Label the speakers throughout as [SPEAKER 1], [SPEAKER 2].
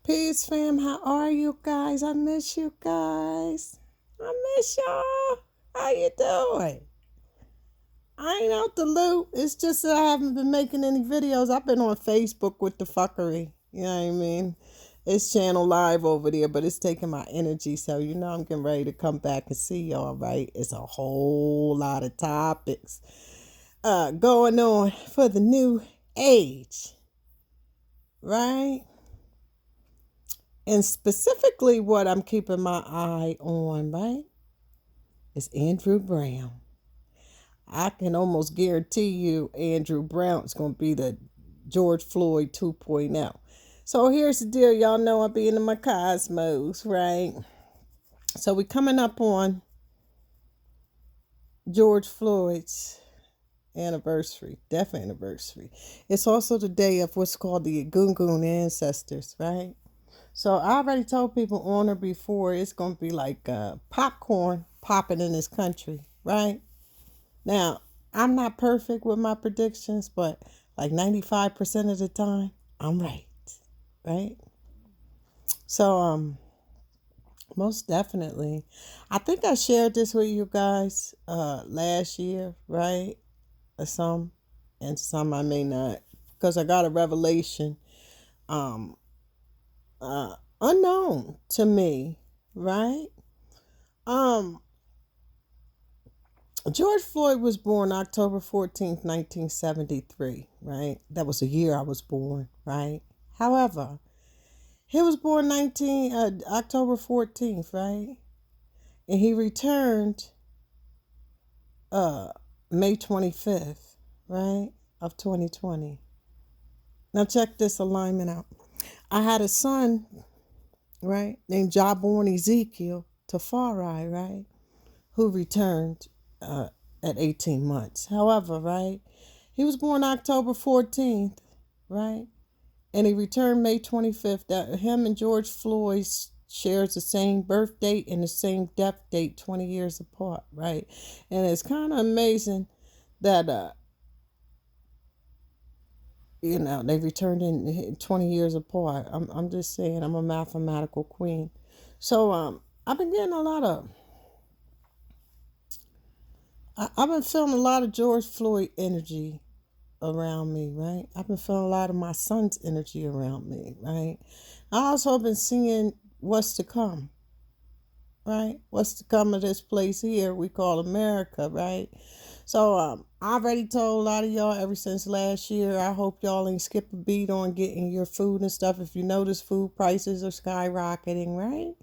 [SPEAKER 1] Peace, fam. How are you guys? I miss you guys. I miss y'all. How you doing? I ain't out the loop. It's just that I haven't been making any videos. I've been on Facebook with the fuckery. You know what I mean? It's channel live over there, but it's taking my energy. So, I'm getting ready to come back and see y'all, right? It's a whole lot of topics going on for the new age, right? And specifically, what I'm keeping my eye on, right, is Andrew Brown. I can almost guarantee you Andrew Brown is going to be the George Floyd 2.0. So here's the deal. Y'all know I be in my cosmos, right? So we coming up on George Floyd's anniversary, death anniversary. It's also the day of what's called the Egungun ancestors, right? So I already told people on or before it's going to be like popcorn popping in this country, right? Now, I'm not perfect with my predictions, but like 95% of the time, I'm right? So, most definitely. I think I shared this with you guys last year, right? Some, and some I may not, because I got a revelation um unknown to me, right? Um, George Floyd was born October 14th, 1973, right? That was the year I was born, right? However, he was born October 14th, right? And he returned uh May 25th, right? Of 2020. Now check this alignment out. I had a son, right, named Jawborn Ezekiel Tafari, right? Who returned at 18 months. However, right, he was born October 14th, right? And he returned May 25th. That him and George Floyd shares the same birth date and the same death date, 20 years apart, right? And it's kind of amazing that they returned in 20 years apart. I'm just saying, I'm a mathematical queen. So I've been getting a lot of I've been feeling a lot of George Floyd energy around me, right? I've been feeling a lot of my son's energy around me, right? I also been seeing what's to come, right? What's to come of this place here we call America, right? So I already told a lot of y'all ever since last year. I hope y'all ain't skip a beat on getting your food and stuff. If you notice, food prices are skyrocketing, right?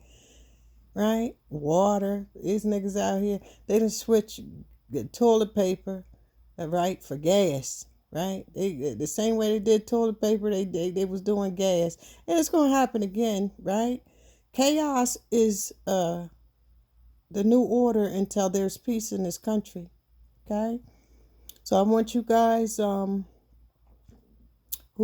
[SPEAKER 1] Right? Water. These niggas out here, they done switch the toilet paper, right, for gas, right? They the same way they did toilet paper, they was doing gas, and it's gonna happen again, right? Chaos is the new order until there's peace in this country. Okay, so I want you guys who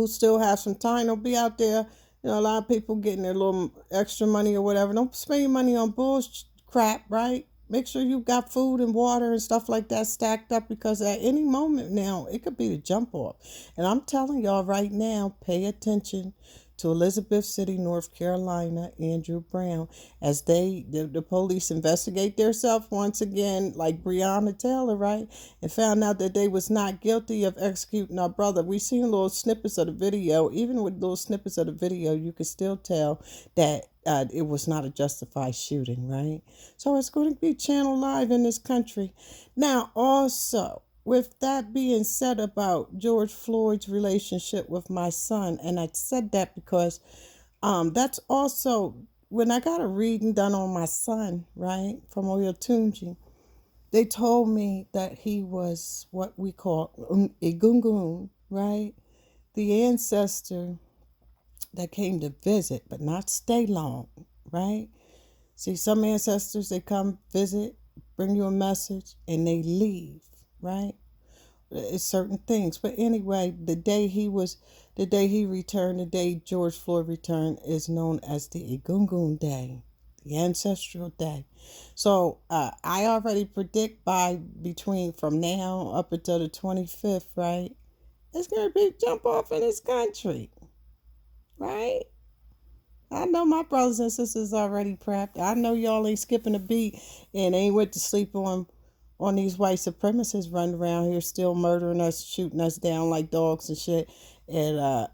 [SPEAKER 1] still have some time, don't be out there. A lot of people getting their little extra money or whatever. Don't spend your money on bullshit crap, right? Make sure you got food and water and stuff like that stacked up, because at any moment now, it could be the jump off. And I'm telling y'all right now, pay attention to Elizabeth City, North Carolina, Andrew Brown, as the police investigate themselves once again, like Breonna Taylor, right? And found out that they was not guilty of executing our brother. We seen little snippets of the video. Even with little snippets of the video, you can still tell that it was not a justified shooting, right? So it's going to be channel live in this country. Now, also, with that being said about George Floyd's relationship with my son, and I said that because that's also, when I got a reading done on my son, right, from Oyotunji, they told me that he was what we call a gungun, right? The ancestor that came to visit, but not stay long, right? See, some ancestors, they come visit, bring you a message, and they leave, right? It's certain things. But anyway, the day he returned, the day George Floyd returned, is known as the Egungun Day, the ancestral day. So I already predict from now up until the 25th, right? It's going to be jump off in this country, right? I know my brothers and sisters already prepped. I know y'all ain't skipping a beat and ain't went to sleep on these white supremacists running around here still murdering us, shooting us down like dogs and shit. And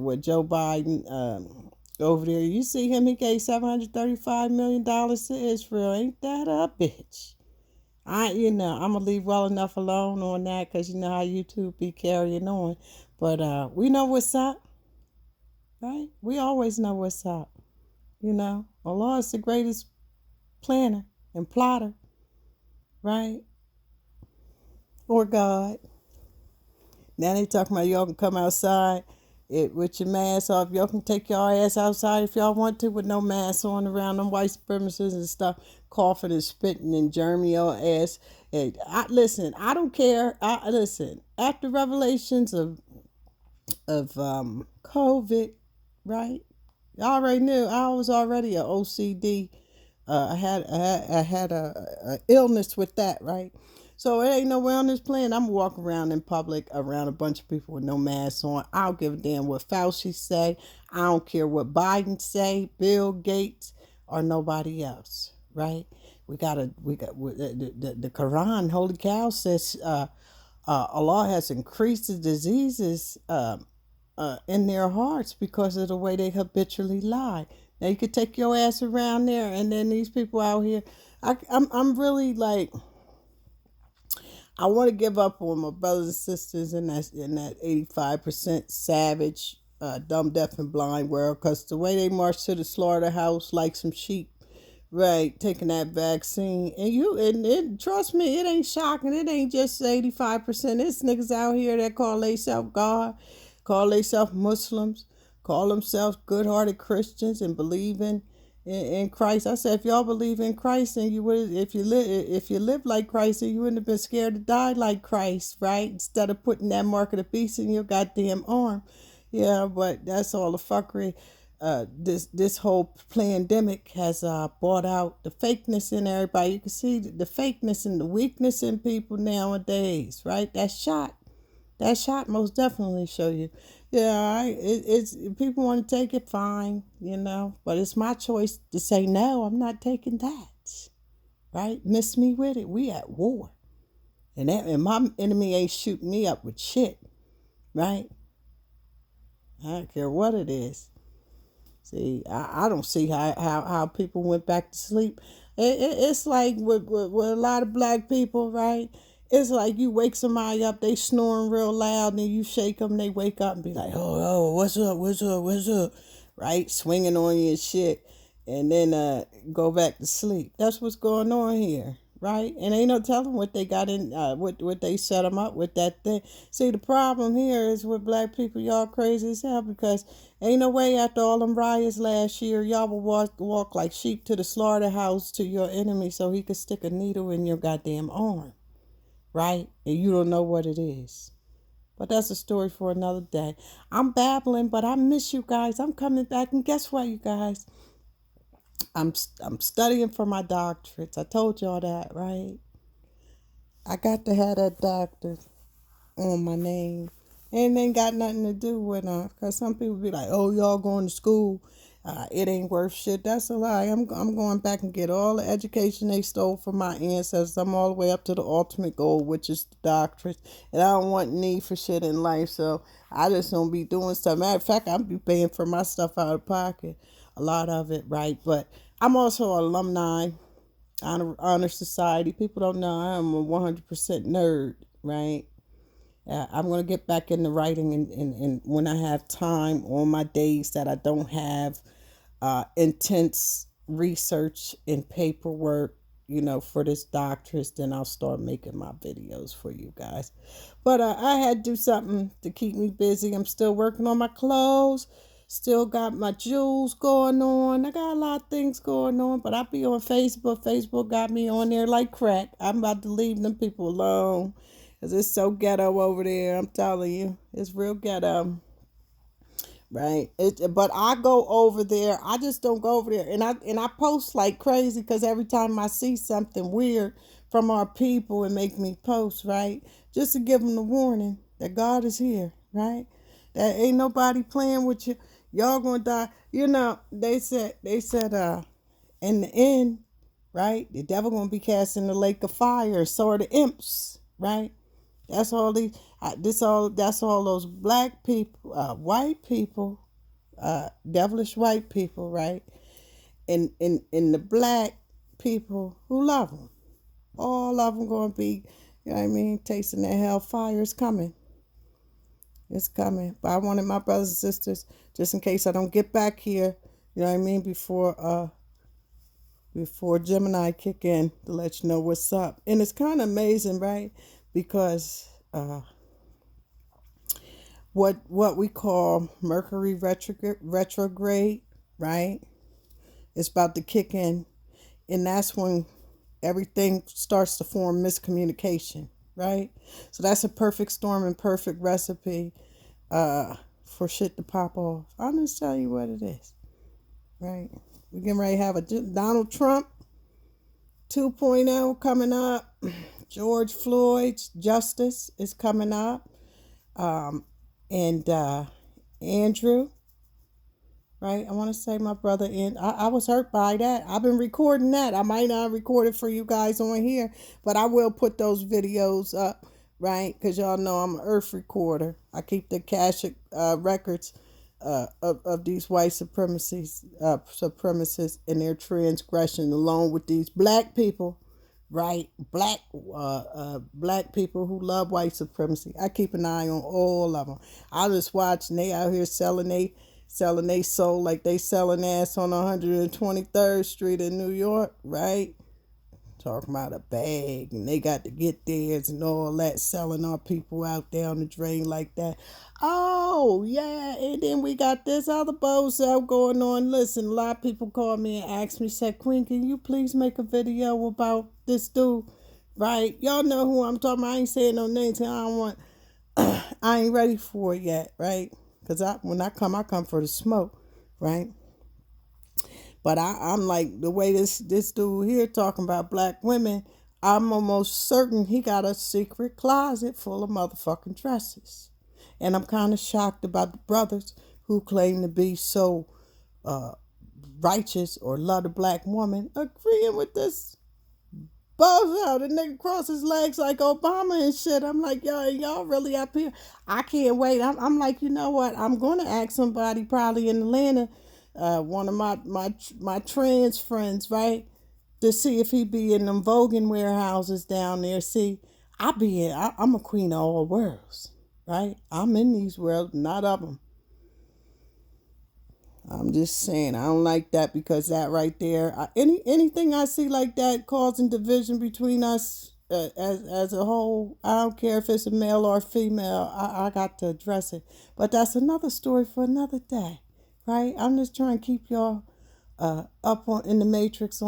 [SPEAKER 1] with Joe Biden over there, you see him, he gave $735 million to Israel. Ain't that a bitch? I'm gonna leave well enough alone on that because you know how YouTube be carrying on. But we know what's up, right? We always know what's up. Allah is the greatest planner and plotter, right? Or God. Now they talking about y'all can come outside with your mask off. Y'all can take your ass outside if y'all want to with no mask on around them white supremacists and stuff, coughing and spitting and germing your ass. And listen, I don't care. Listen, after revelations of COVID, right? I already knew I was already a OCD. I had a illness with that, right? So it ain't nowhere on this planet I'm walking around in public around a bunch of people with no masks on. I don't give a damn what Fauci say. I don't care what Biden say, Bill Gates, or nobody else, right? The Quran, holy cow, says Allah has increased the diseases in their hearts because of the way they habitually lie. Now you could take your ass around there, and then these people out here, I'm really like, I want to give up on my brothers and sisters in that 85% savage, dumb, deaf, and blind world, because the way they march to the slaughterhouse like some sheep, right, taking that vaccine, and trust me, it ain't shocking. It ain't just 85%. There's niggas out here that call themselves God, call themselves Muslims, call themselves good-hearted Christians, and believe in Christ. I said, if y'all believe in Christ, then you would, if you live like Christ, then you wouldn't have been scared to die like Christ, right? Instead of putting that mark of the beast in your goddamn arm. Yeah, but that's all the fuckery. This whole pandemic has brought out the fakeness in everybody. You can see the fakeness and the weakness in people nowadays, right? That shot most definitely show you. Yeah, it's people want to take it, fine, but it's my choice to say no. I'm not taking that, right? Miss me with it. We at war, and my enemy ain't shooting me up with shit, right? I don't care what it is. See, I don't see how people went back to sleep. It's like with a lot of black people, right? It's like you wake somebody up, they snoring real loud, and then you shake them, they wake up and be like, oh, what's up, right? Swinging on you and shit, and then go back to sleep. That's what's going on here, right? And ain't no telling what they got in, what they set them up with that thing. See, the problem here is with black people, y'all crazy as hell, because ain't no way after all them riots last year, y'all will walk like sheep to the slaughterhouse to your enemy so he could stick a needle in your goddamn arm, right? And you don't know what it is. But that's a story for another day. I'm babbling, but I miss you guys. I'm coming back, and guess what, you guys? I'm studying for my doctorates. I told y'all that, right? I got to have that doctorate on my name. And it ain't got nothing to do with because some people be like, oh, y'all going to school. It ain't worth shit. That's a lie. I'm going back and get all the education they stole from my ancestors. I'm all the way up to the ultimate goal, which is the doctorate. And I don't want need for shit in life, so I just don't be doing stuff. Matter of fact, I'll be paying for my stuff out of pocket, a lot of it, right? But I'm also an alumni, honor society. People don't know I'm a 100% nerd, right? I'm going to get back into writing and when I have time on my days that I don't have intense research and paperwork, for this doctorate, then I'll start making my videos for you guys. But I had to do something to keep me busy. I'm still working on my clothes. Still got my jewels going on. I got a lot of things going on, but I be on Facebook. Facebook got me on there like crack. I'm about to leave them people alone. Because it's so ghetto over there. I'm telling you. It's real ghetto. Right? But I go over there. I just don't go over there. And I post like crazy because every time I see something weird from our people, it make me post, right? Just to give them the warning that God is here, right? That ain't nobody playing with Y'all gonna die. They said, in the end, right? The devil gonna be cast in the lake of fire. So are the imps, right? That's all these. That's all those black people, white people, devilish white people, right? And the black people who love them. All of them gonna be, you know what I mean, tasting that hell fire. Is coming. It's coming. But I wanted my brothers and sisters, just in case I don't get back here, you know what I mean, before Gemini kick in, to let you know what's up. And it's kind of amazing, right? Because what we call Mercury retrograde, right? It's about to kick in, and that's when everything starts to form miscommunication, right? So that's a perfect storm and perfect recipe for shit to pop off. I'll just tell you what it is, right? We're getting ready to have a Donald Trump 2.0 coming up. George Floyd's justice is coming up. And Andrew, right? I want to say my brother, and I was hurt by that. I've been recording that. I might not record it for you guys on here, but I will put those videos up, right? Because y'all know I'm an earth recorder. I keep the Akashic records of these white supremacists and their transgression, along with these black people, right? Black people who love white supremacy. I keep an eye on all of them. I just watch, and they out here selling they soul like they selling ass on 123rd Street in New York, right? Talking about a bag, and they got to get theirs and all that, selling our people out down the drain like that. Oh, yeah, and then we got this other bozo going on. Listen, a lot of people called me and asked me, said, Queen, can you please make a video about this dude, right? Y'all know who I'm talking about. I ain't saying no names. I ain't ready for it yet, right? Because when I come for the smoke, right? But I'm like, the way this dude here talking about black women, I'm almost certain he got a secret closet full of motherfucking dresses. And I'm kind of shocked about the brothers who claim to be so righteous or love the black woman agreeing with this bozo. The nigga cross his legs like Obama and shit. I'm like, y'all really up here? I can't wait. I'm like, you know what? I'm going to ask somebody probably in Atlanta, one of my trans friends, right, to see if he be in them Vogan warehouses down there. See, I'm a queen of all worlds, right? I'm in these worlds, not of them. I'm just saying, I don't like that, because that right there, anything I see like that causing division between us as a whole, I don't care if it's a male or a female, I got to address it. But that's another story for another day, right? I'm just trying to keep y'all up on in the matrix on